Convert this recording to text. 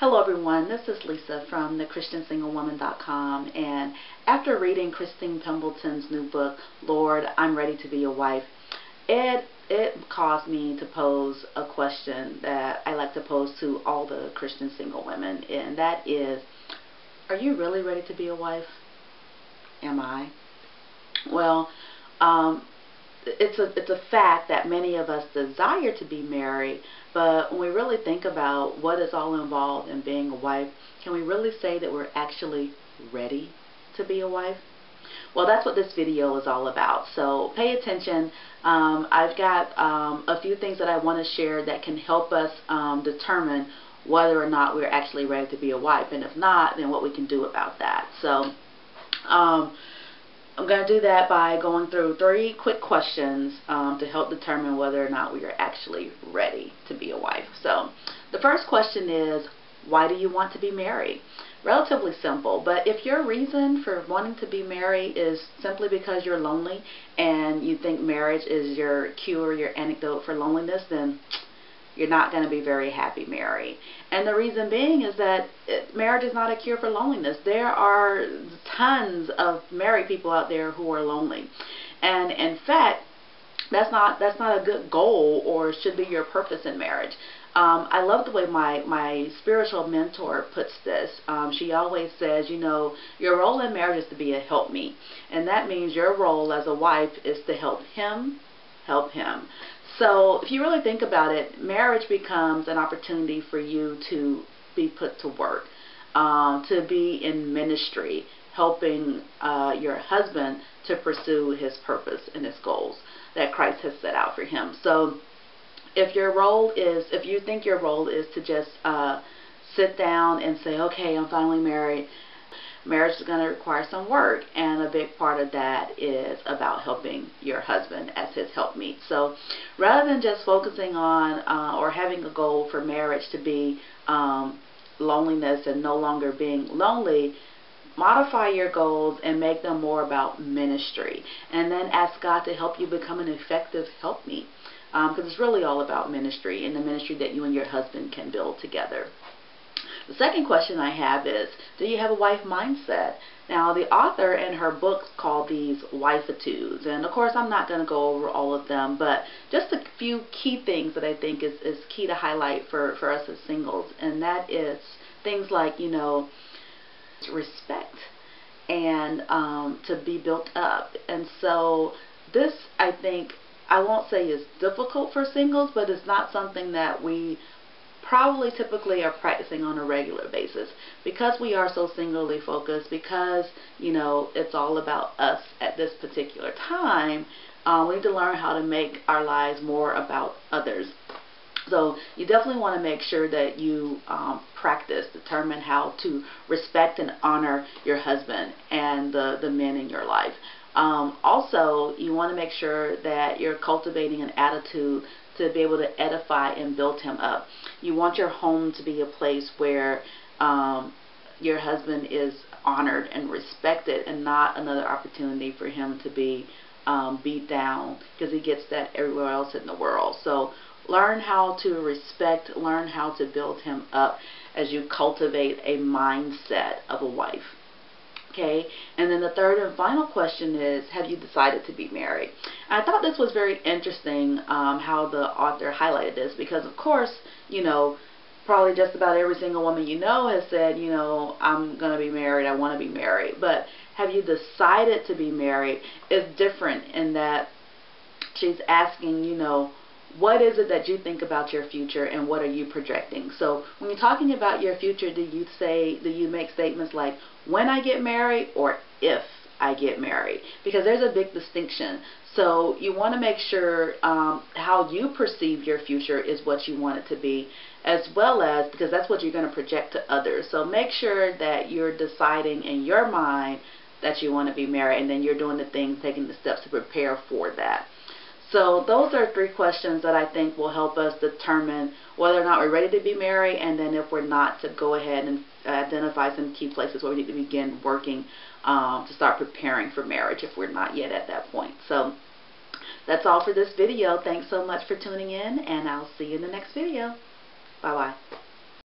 Hello everyone, this is Lisa from thechristiansinglewoman.com, and after reading Christine Pembleton's new book, Lord, I'm Ready to Be a Wife, it caused me to pose a question that I like to pose to all the Christian single women, and that is, are you really ready to be a wife? Am I? Well, it's a fact that many of us desire to be married, but when we really think about what is all involved in being a wife, can we really say that we're actually ready to be a wife? Well, that's what this video is all about, so pay attention. I've got a few things that I want to share that can help us determine whether or not we're actually ready to be a wife, and if not, then what we can do about that. So I'm going to do that by going through 3 quick questions to help determine whether or not we are actually ready to be a wife. So the first question is, why do you want to be married? Relatively simple, but if your reason for wanting to be married is simply because you're lonely and you think marriage is your cure, your antidote for loneliness, then you're not going to be very happy married. And the reason being is that marriage is not a cure for loneliness. There are tons of married people out there who are lonely. And in fact, that's not a good goal or should be your purpose in marriage. I love the way my spiritual mentor puts this. She always says, you know, your role in marriage is to be a helpmeet. And that means your role as a wife is to help him help him. So if you really think about it, marriage becomes an opportunity for you to be put to work, to be in ministry, helping your husband to pursue his purpose and his goals that Christ has set out for him. So if you think your role is to just sit down and say, okay, I'm finally married, marriage is going to require some work, and a big part of that is about helping your husband as his helpmeet. So rather than just focusing on or having a goal for marriage to be loneliness and no longer being lonely, modify your goals and make them more about ministry, and then ask God to help you become an effective helpmeet, because it's really all about ministry and the ministry that you and your husband can build together. The second question I have is, do you have a wife mindset? Now, the author in her book called these wifitudes, and of course I'm not going to go over all of them, but just a few key things that I think is key to highlight for us as singles, and that is things like, you know, respect and to be built up. And so this, I think, I won't say is difficult for singles, but it's not something that we probably typically are practicing on a regular basis, because we are so singularly focused, because, you know, it's all about us at this particular time. We need to learn how to make our lives more about others. So you definitely want to make sure that you determine how to respect and honor your husband and the men in your life. Also, you want to make sure that you're cultivating an attitude to be able to edify and build him up. You want your home to be a place where your husband is honored and respected, and not another opportunity for him to be beat down, because he gets that everywhere else in the world. So learn how to respect, learn how to build him up as you cultivate a mindset of a wife. Okay, and then the third and final question is, have you decided to be married? And I thought this was very interesting how the author highlighted this, because of course, you know, probably just about every single woman you know has said, you know, I'm going to be married, I want to be married. But have you decided to be married is different in that she's asking, you know, what is it that you think about your future and what are you projecting? So when you're talking about your future, do you make statements like, when I get married, or if I get married? Because there's a big distinction. So you want to make sure how you perceive your future is what you want it to be, as well as, because that's what you're going to project to others. So make sure that you're deciding in your mind that you want to be married, and then you're doing the things, taking the steps to prepare for that. So those are 3 questions that I think will help us determine whether or not we're ready to be married, and then if we're not, to go ahead and identify some key places where we need to begin working to start preparing for marriage if we're not yet at that point. So that's all for this video. Thanks so much for tuning in, and I'll see you in the next video. Bye-bye.